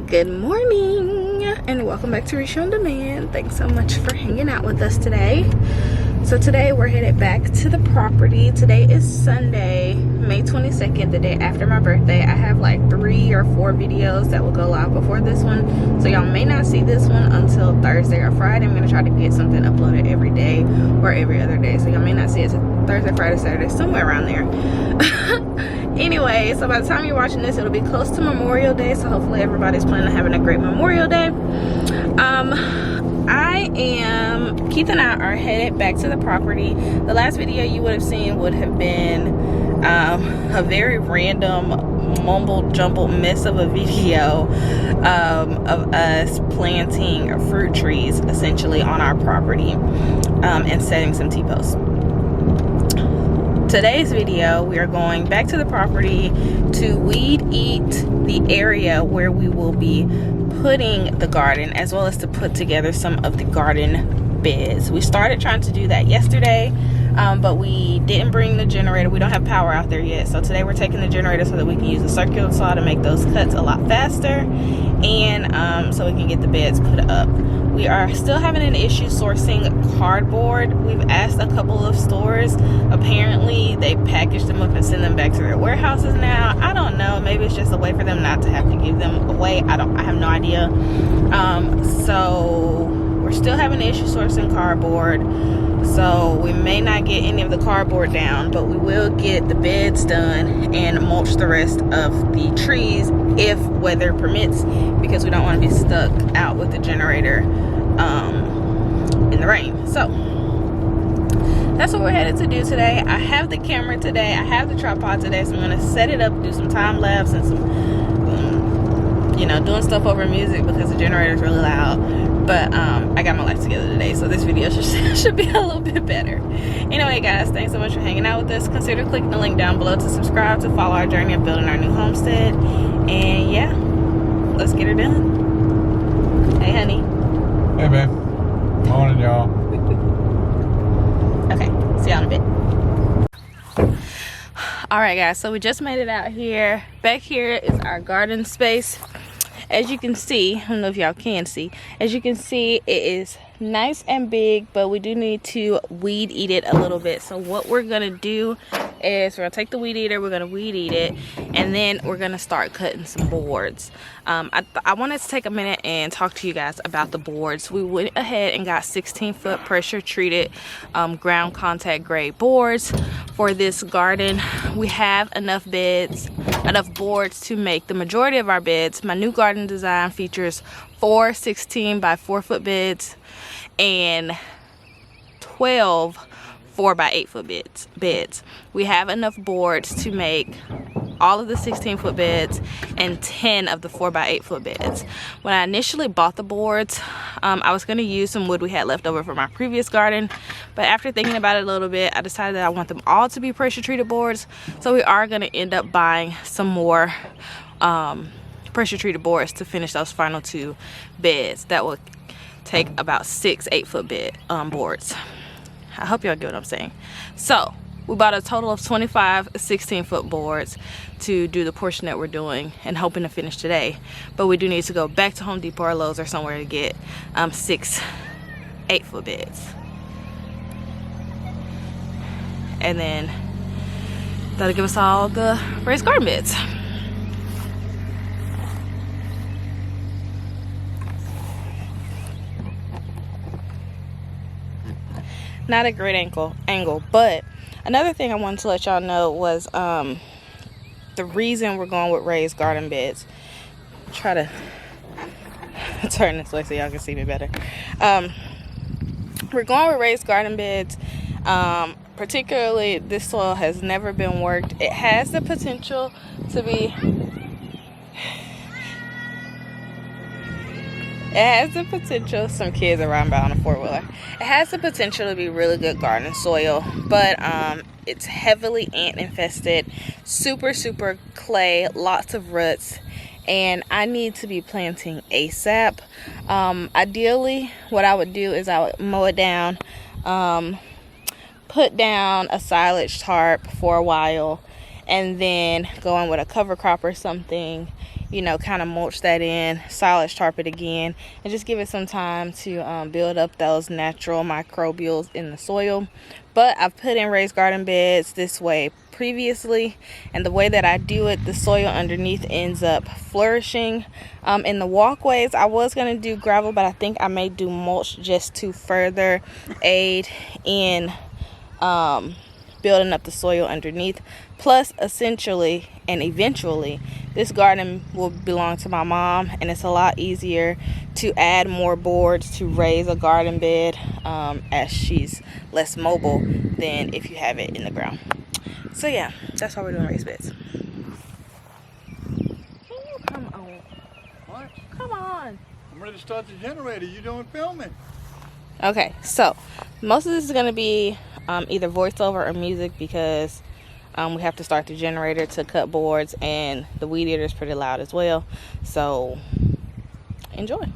Good morning and welcome back to Richoux on Demand. Thanks so much for hanging out with us today. So today we're headed back to the property. Today is Sunday, May 22nd, the day after my birthday. I have like 3 or 4 videos that will go live before this one, so y'all may not see this one until Thursday or Friday. I'm gonna try to get something uploaded every day or every other day, so y'all may not see it Thursday, Friday, Saturday, somewhere around there. Anyway, so by the time you're watching this, it'll be close to Memorial Day, so hopefully everybody's planning on having a great Memorial Day. Keith and I are headed back to the property. The last video you would have seen would have been a very random mumbled jumbled mess of a video of us planting fruit trees essentially on our property and setting some T-posts. Today's video, we are going back to the property to weed eat the area where we will be putting the garden, as well as to put together some of the garden beds. We started trying to do that yesterday, but we didn't bring the generator. We don't have power out there yet, so today we're taking the generator so that we can use the circular saw to make those cuts a lot faster, and so we can get the beds put up. We are still having an issue sourcing cardboard. We've asked a couple of stores. Apparently they package them up and send them back to their warehouses now. I don't know, maybe it's just a way for them not to have to give them away. I have no idea. So we're still having an issue sourcing cardboard, so we may not get any of the cardboard down, but we will get the beds done and mulch the rest of the trees if weather permits, because we don't want to be stuck out with the generator in the rain. So that's what we're headed to do today. I have the camera today, I have the tripod today, so I'm going to set it up, do some time lapse and some doing stuff over music because the generator is really loud. But I got my life together today, so this video should be a little bit better. Anyway guys, thanks so much for hanging out with us. Consider clicking the link down below to subscribe to follow our journey of building our new homestead. And yeah, let's get her done. Hey honey. Hey babe. Morning y'all. Okay, see y'all in a bit. Alright guys, so we just made it out here. Back here is our garden space. As you can see, I don't know if y'all can see, as you can see, it is nice and big, but we do need to weed eat it a little bit. So what we're gonna do is we're gonna take the weed eater, we're gonna weed eat it, and then we're gonna start cutting some boards. I wanted to take a minute and talk to you guys about the boards. We went ahead and got 16-foot pressure treated ground contact grade boards for this garden. We have enough boards to make the majority of our beds. My new garden design features 4 16 by 4 foot beds and 12 4 by 8 foot beds. We have enough boards to make all of the 16-foot beds and 10 of the 4 by 8 foot beds. When I initially bought the boards, I was going to use some wood we had left over from my previous garden, but after thinking about it a little bit, I decided that I want them all to be pressure treated boards, so we are going to end up buying some more pressure treated boards to finish those final 2 beds. That will take about 6 8-foot bed boards. I hope y'all get what I'm saying. So we bought a total of 25 16-foot boards to do the portion that we're doing and hoping to finish today, but we do need to go back to Home Depot or Lowe's or somewhere to get 6 8-foot beds, and then that'll give us all the raised garden beds. Not a great angle, but another thing I wanted to let y'all know was the reason we're going with raised garden beds. Try to turn this way so y'all can see me better. We're going with raised garden beds. Particularly, this soil has never been worked. It has the potential to be some kids are riding by on a 4-wheeler. It has the potential to be really good garden soil, but it's heavily ant infested, super clay, lots of roots, and I need to be planting ASAP. Ideally, what I would do is I would mow it down, put down a silage tarp for a while, and then go in with a cover crop or something you know, kind of mulch that in, silage tarp it again, and just give it some time to build up those natural microbials in the soil. But I've put in raised garden beds this way previously, and the way that I do it, the soil underneath ends up flourishing. In the walkways, I was going to do gravel, but I think I may do mulch just to further aid in building up the soil underneath. Plus, essentially and eventually, this garden will belong to my mom, and it's a lot easier to add more boards to raise a garden bed as she's less mobile than if you have it in the ground. So yeah, that's why we're doing raised beds. Come on. What? Come on. I'm ready to start the generator. You doing filming? Okay, so most of this is going to be either voiceover or music because we have to start the generator to cut boards, and the weed eater is pretty loud as well. So enjoy.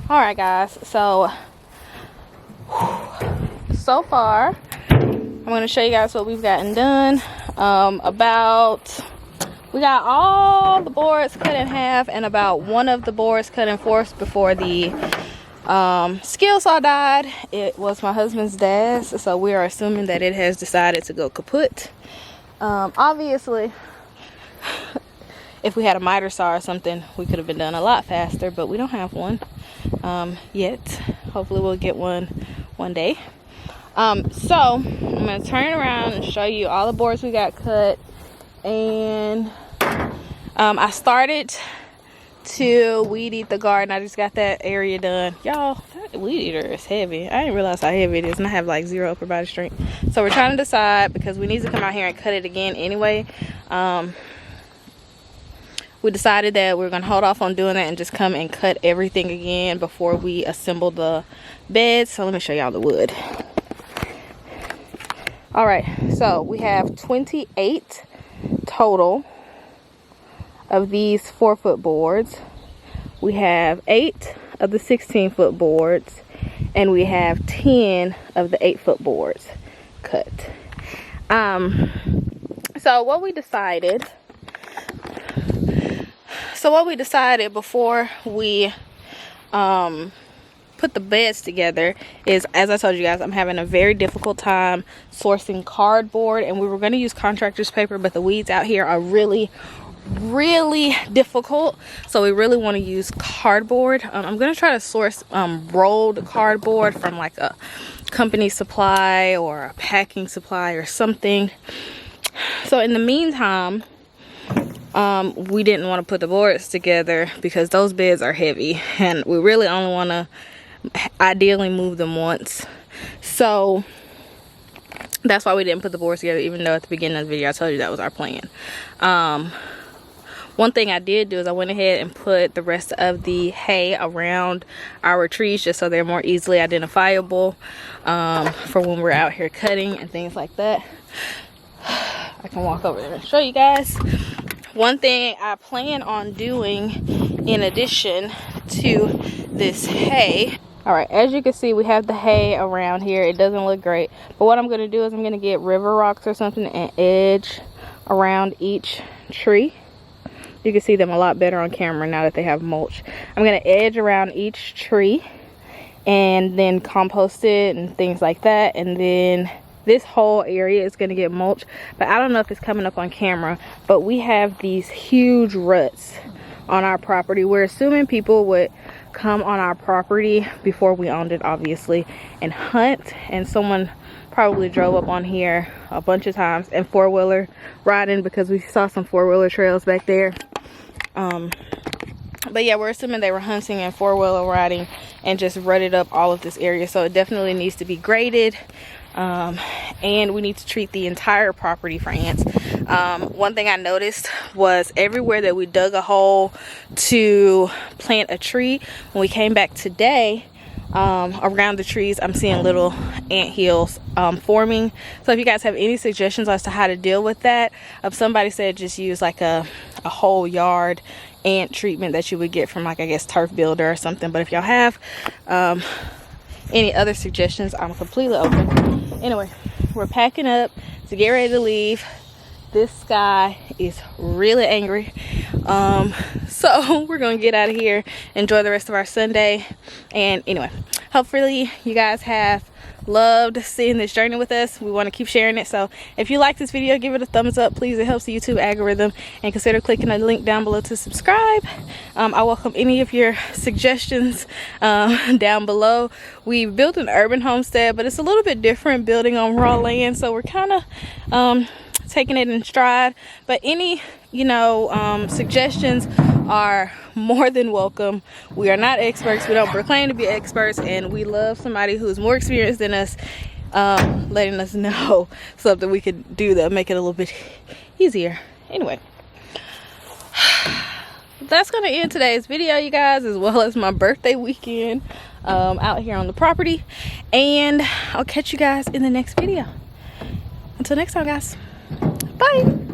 All right, guys, so far I'm going to show you guys what we've gotten done. We got all the boards cut in half and about one of the boards cut in fourths before the skill saw died. It was my husband's dad's, so we are assuming that it has decided to go kaput. Obviously, if we had a miter saw or something, we could have been done a lot faster, but we don't have one yet. Hopefully we'll get one day. So I'm gonna turn around and show you all the boards we got cut. And I started to weed eat the garden. I just got that area done. Y'all, that weed eater is heavy. I didn't realize how heavy it is, and I have like 0 upper body strength. So we're trying to decide, because we need to come out here and cut it again anyway. We decided that we're gonna hold off on doing that and just come and cut everything again before we assemble the beds. So let me show y'all the wood. All right, so we have 28 total of these 4-foot boards. We have 8 of the 16-foot boards, and we have 10 of the 8-foot boards cut. So what we decided before we put the beds together is, as I told you guys, I'm having a very difficult time sourcing cardboard, and we were going to use contractor's paper, but the weeds out here are really difficult, so we really want to use cardboard. I'm going to try to source rolled cardboard from like a company supply or a packing supply or something. So in the meantime, we didn't want to put the boards together because those beds are heavy, and we really only want to ideally move them once. So that's why we didn't put the boards together, even though at the beginning of the video I told you that was our plan. One thing I did do is I went ahead and put the rest of the hay around our trees, just so they're more easily identifiable for when we're out here cutting and things like that. I can walk over there and show you guys. One thing I plan on doing in addition to this hay, all right, as you can see, we have the hay around here. It doesn't look great, but what I'm going to do is I'm going to get river rocks or something and edge around each tree. You can see them a lot better on camera now that they have mulch. I'm going to edge around each tree and then compost it and things like that, and then this whole area is going to get mulch. But I don't know if it's coming up on camera, but we have these huge ruts on our property. We're assuming people would come on our property before we owned it, obviously, and hunt, and someone probably drove up on here a bunch of times and 4-wheeler riding, because we saw some 4-wheeler trails back there. But yeah, we're assuming they were hunting and 4-wheeler riding and just rutted up all of this area. So it definitely needs to be graded, and we need to treat the entire property for ants. One thing I noticed was everywhere that we dug a hole to plant a tree, when we came back today, around the trees, I'm seeing little ant hills forming. So if you guys have any suggestions as to how to deal with that, somebody said just use like a whole yard ant treatment that you would get from, like, I guess Turf Builder or something. But if y'all have any other suggestions, I'm completely open. Anyway, we're packing up to get ready to leave. This guy is really angry, so we're gonna get out of here, enjoy the rest of our Sunday. And anyway, hopefully you guys have loved seeing this journey with us. We want to keep sharing it, so if you like this video, give it a thumbs up, please. It helps the YouTube algorithm, and consider clicking the link down below to subscribe. I welcome any of your suggestions down below. We built an urban homestead, but it's a little bit different building on raw land, so we're kind of taking it in stride. But any suggestions are more than welcome. We are not experts, we don't proclaim to be experts, and we love somebody who's more experienced than us letting us know something we could do that make it a little bit easier. Anyway, that's gonna end today's video, you guys, as well as my birthday weekend out here on the property, and I'll catch you guys in the next video. Until next time, guys, bye.